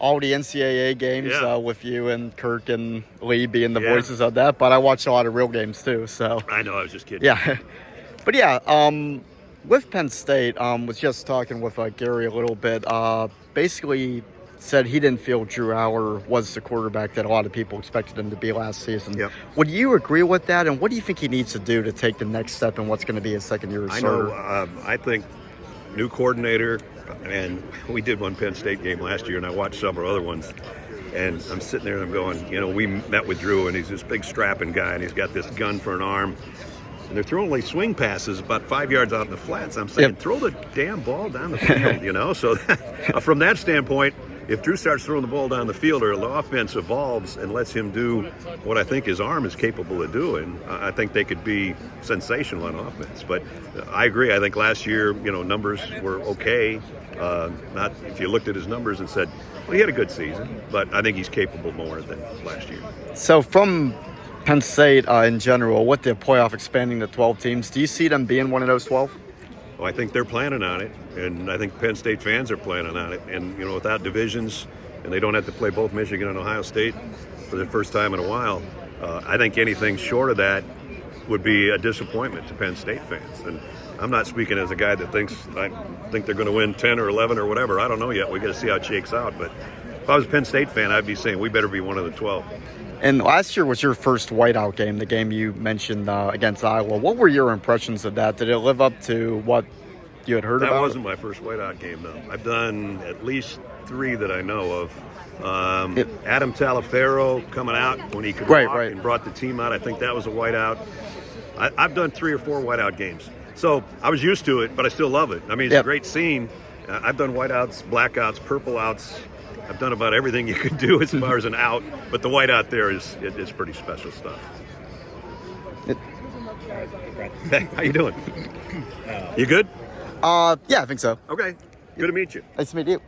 all the NCAA games with you and Kirk and Lee being the voices of that, but I watched a lot of real games too. So I know, I was just kidding. Yeah, but with Penn State, was just talking with Gary a little bit. Basically, said he didn't feel Drew Allar was the quarterback that a lot of people expected him to be last season. Yep. Would you agree with that? And what do you think he needs to do to take the next step in what's going to be his second year as starter? I know. I think new coordinator, and we did one Penn State game last year, and I watched several other ones. And I'm sitting there and I'm going, we met with Drew, and he's this big strapping guy, and he's got this gun for an arm. And they're throwing like swing passes about 5 yards out in the flats. I'm saying, throw the damn ball down the field, So from that standpoint, if Drew starts throwing the ball down the field or the offense evolves and lets him do what I think his arm is capable of doing, I think they could be sensational on offense. But I agree. I think last year, numbers were okay. Not if you looked at his numbers and said, well, he had a good season, but I think he's capable more than last year. So from Penn State in general, with the playoff expanding to 12 teams, do you see them being one of those 12? Well, I think they're planning on it, and I think Penn State fans are planning on it. And, without divisions, and they don't have to play both Michigan and Ohio State for the first time in a while, I think anything short of that would be a disappointment to Penn State fans. And I'm not speaking as a guy that I think they're going to win 10 or 11 or whatever. I don't know yet. We got to see how it shakes out. But if I was a Penn State fan, I'd be saying we better be one of the 12. And last year was your first whiteout game, the game you mentioned against Iowa. What were your impressions of that? Did it live up to what you had heard about? That wasn't my first whiteout game, though. I've done at least 3 that I know of. Adam Talaferro coming out when he could walk and brought the team out. I think that was a whiteout. I've done 3 or 4 whiteout games. So I was used to it, but I still love it. I mean, it's a great scene. I've done whiteouts, blackouts, purple outs. I've done about everything you could do as far as an out, but the white out there is pretty special stuff. Hey, how you doing? You good? Yeah, I think so. Okay. Good to meet you. Nice to meet you.